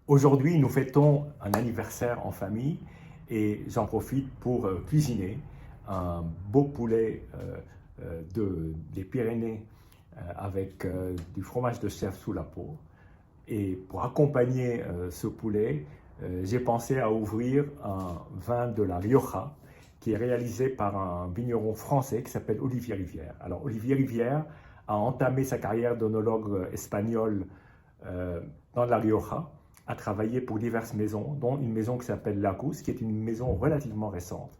Aujourd'hui, nous fêtons un anniversaire en famille et j'en profite pour cuisiner un beau poulet des Pyrénées avec du fromage de chèvre sous la peau. Et pour accompagner ce poulet, j'ai pensé à ouvrir un vin de la Rioja qui est réalisé par un vigneron français qui s'appelle Olivier Rivière. Alors Olivier Rivière a entamé sa carrière d'onologue espagnol dans la Rioja, a travaillé pour diverses maisons, dont une maison qui s'appelle Lacus, qui est une maison relativement récente.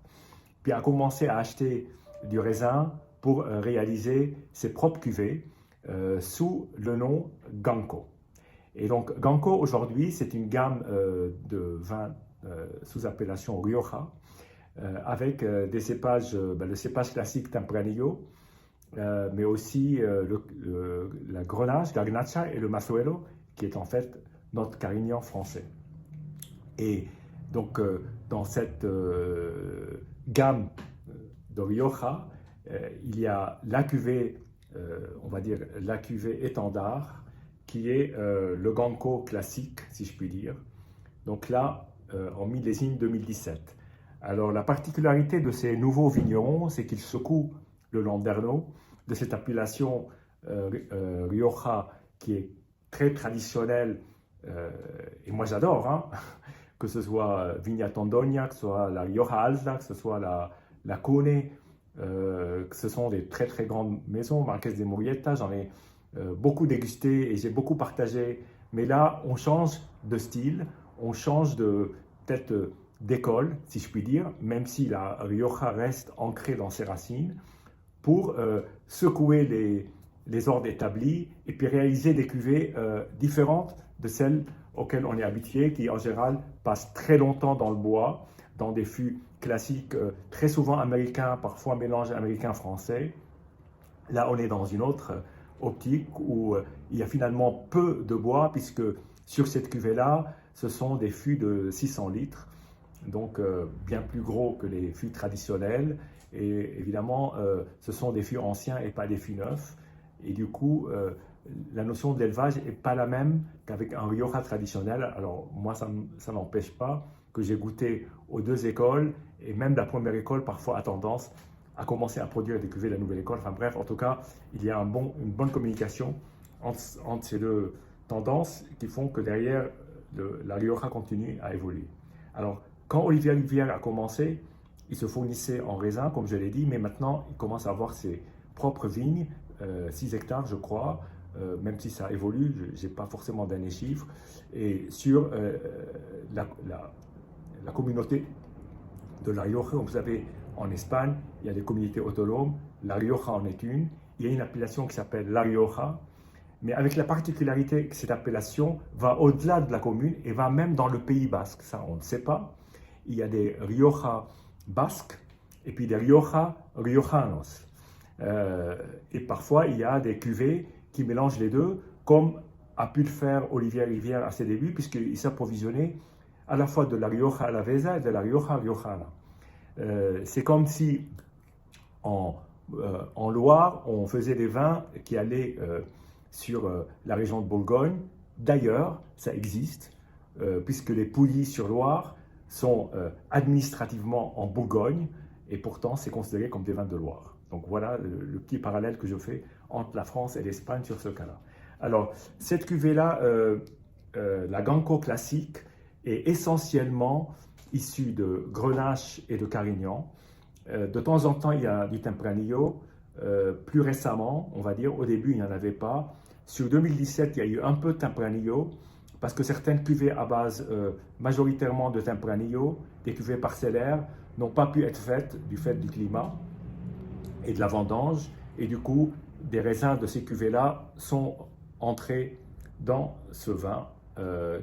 Puis a commencé à acheter du raisin pour réaliser ses propres cuvées sous le nom Ganco. Et donc Ganco aujourd'hui, c'est une gamme de vins sous appellation Rioja, avec des cépages, le cépage classique Tempranillo, mais aussi la Grenache, Garnacha et le Mazuelo, qui est en fait notre Carignan français. Et donc, dans cette gamme de Rioja, il y a la cuvée, on va dire la cuvée étendard, qui est le Ganco classique, si je puis dire. Donc là, en millésime 2017. Alors, la particularité de ces nouveaux vignerons, c'est qu'ils secouent le Landerneau de cette appellation Rioja qui est très traditionnelle. Et moi j'adore, hein, que ce soit Viña Tondoña, que ce soit la Rioja Alta, que ce soit la Cone, que ce sont des très très grandes maisons, Marquès de Murrieta, j'en ai beaucoup dégusté et j'ai beaucoup partagé. Mais là, on change de style, on change peut-être d'école, si je puis dire, même si la Rioja reste ancrée dans ses racines, pour secouer les ordres établis et puis réaliser des cuvées différentes de celles auxquelles on est habitué, qui en général passent très longtemps dans le bois, dans des fûts classiques, très souvent américains, parfois mélange américain-français. Là, on est dans une autre optique où il y a finalement peu de bois, puisque sur cette cuvée-là, ce sont des fûts de 600 litres, donc bien plus gros que les fûts traditionnels. Et évidemment, ce sont des fûts anciens et pas des fûts neufs. Et du coup, la notion de l'élevage n'est pas la même qu'avec un Rioja traditionnel. Alors moi, ça n'empêche pas que j'ai goûté aux deux écoles, et même la première école parfois a tendance à commencer à produire des cuvées de la nouvelle école. Enfin bref, en tout cas, il y a une bonne communication entre ces deux tendances qui font que derrière, la Rioja continue à évoluer. Alors, quand Olivier Rivière a commencé, il se fournissait en raisin, comme je l'ai dit, mais maintenant, il commence à avoir ses propres vignes, 6 hectares, je crois, même si ça évolue, je n'ai pas forcément dernier chiffre. Et sur la communauté de La Rioja, comme vous savez, en Espagne, il y a des communautés autonomes, La Rioja en est une. Il y a une appellation qui s'appelle La Rioja, mais avec la particularité que cette appellation va au-delà de la commune et va même dans le Pays basque. Ça, on ne sait pas. Il y a des Rioja basques et puis des Rioja riojanos. Et parfois, il y a des cuvées qui mélangent les deux, comme a pu le faire Olivier Rivière à ses débuts, puisqu'il s'approvisionnait à la fois de la Rioja Alavesa et de la Rioja Riojana. C'est comme si en Loire, on faisait des vins qui allaient sur la région de Bourgogne. D'ailleurs, ça existe, puisque les Pouilly sur Loire sont administrativement en Bourgogne, et pourtant c'est considéré comme des vins de Loire. Donc voilà le petit parallèle que je fais entre la France et l'Espagne sur ce cas-là. Alors, cette cuvée-là, la Ganco classique, est essentiellement issue de Grenache et de Carignan. De temps en temps, il y a du Tempranillo. Plus récemment, on va dire, au début, il n'y en avait pas. Sur 2017, il y a eu un peu de Tempranillo, parce que certaines cuvées à base majoritairement de Tempranillo, des cuvées parcellaires, n'ont pas pu être faites du fait du climat et de la vendange. Et du coup, des raisins de ces cuvées-là sont entrés dans ce vin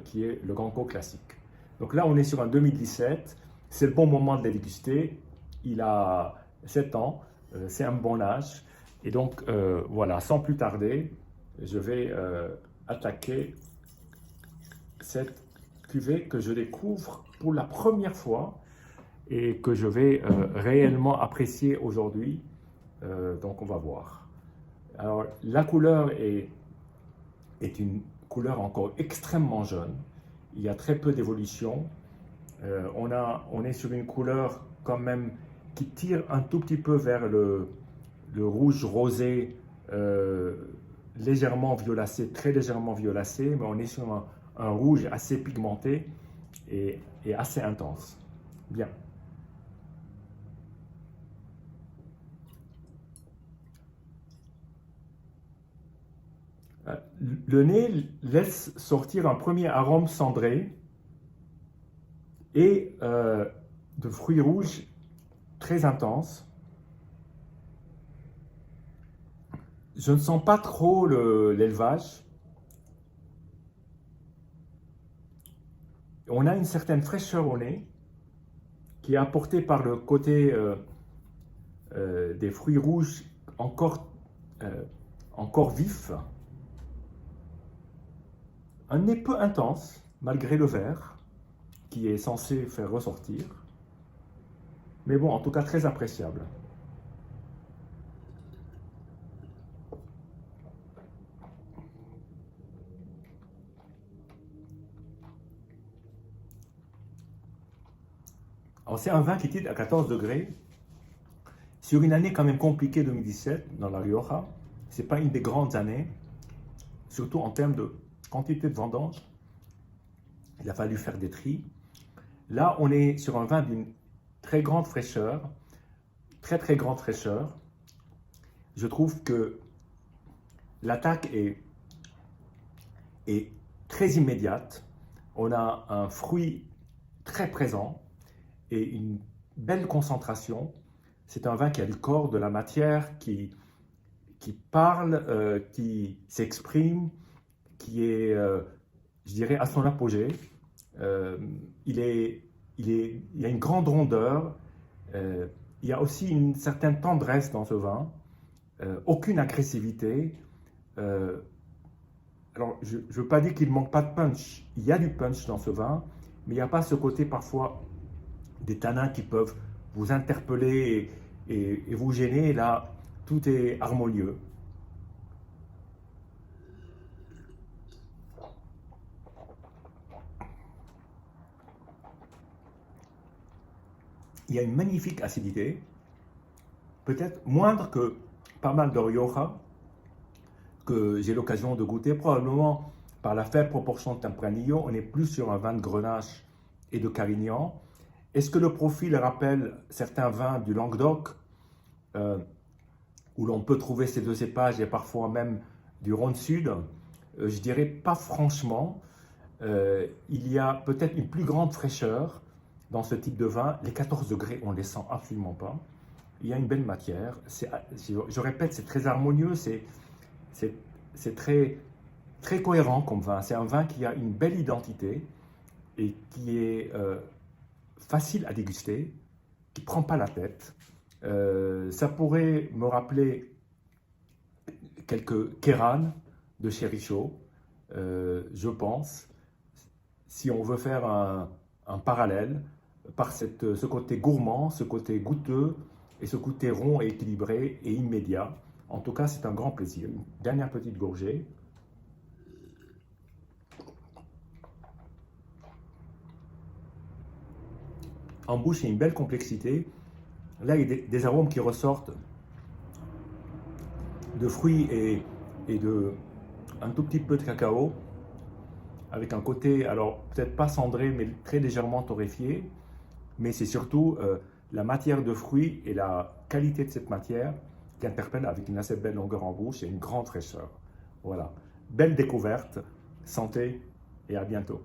qui est le Ganco classique. Donc là, on est sur un 2017. C'est le bon moment de les déguster. Il a 7 ans. C'est un bon âge. Et donc, voilà, sans plus tarder, je vais attaquer cette cuvée que je découvre pour la première fois et que je vais réellement apprécier aujourd'hui. Donc, on va voir. Alors, la couleur est une couleur encore extrêmement jeune. il y a très peu d'évolution. On est sur une couleur quand même qui tire un tout petit peu vers le rouge rosé, légèrement violacé, très légèrement violacé, mais on est sur un rouge assez pigmenté et assez intense. Bien. Le nez laisse sortir un premier arôme cendré et de fruits rouges très intenses. Je ne sens pas trop l'élevage. On a une certaine fraîcheur au nez qui est apportée par le côté des fruits rouges encore vifs. Un nez peu intense, malgré le vert, qui est censé faire ressortir. Mais bon, en tout cas, très appréciable. Alors, c'est un vin qui titre à 14 degrés. Sur une année quand même compliquée 2017 dans la Rioja, ce n'est pas une des grandes années, surtout en termes de quantité de vendanges. Il a fallu faire des tris. Là, on est sur un vin d'une très grande fraîcheur, très grande fraîcheur. Je trouve que l'attaque est très immédiate. On a un fruit très présent et une belle concentration. C'est un vin qui a du corps, de la matière, qui parle, qui s'exprime, qui est, je dirais, à son apogée. Il y a une grande rondeur. Il y a aussi une certaine tendresse dans ce vin. Aucune agressivité. Alors, je ne veux pas dire qu'il ne manque pas de punch. Il y a du punch dans ce vin, mais il n'y a pas ce côté parfois des tanins qui peuvent vous interpeller et vous gêner. Là, tout est harmonieux. Il y a une magnifique acidité, peut-être moindre que pas mal de Rioja que j'ai l'occasion de goûter, probablement par la faible proportion de Tempranillo. On est plus sur un vin de Grenache et de Carignan. Est-ce que le profil rappelle certains vins du Languedoc, où l'on peut trouver ces deux cépages et parfois même du Rhône Sud? Je dirais pas franchement. Il y a peut-être une plus grande fraîcheur dans ce type de vin. Les 14 degrés, on ne les sent absolument pas. Il y a une belle matière. Je répète, c'est très harmonieux, c'est très cohérent comme vin. C'est un vin qui a une belle identité et qui est facile à déguster, qui ne prend pas la tête. Ça pourrait me rappeler quelques Kéran de Chérichaud, je pense, si on veut faire un parallèle par ce côté gourmand, ce côté goûteux et ce côté rond et équilibré et immédiat. En tout cas, c'est un grand plaisir. Une dernière petite gorgée. En bouche, il y a une belle complexité. Là, il y a des arômes qui ressortent de fruits et un tout petit peu de cacao, avec un côté, alors peut-être pas cendré, mais très légèrement torréfié. Mais c'est surtout la matière de fruits et la qualité de cette matière qui interpelle avec une assez belle longueur en bouche et une grande fraîcheur. Voilà. Belle découverte, santé et à bientôt.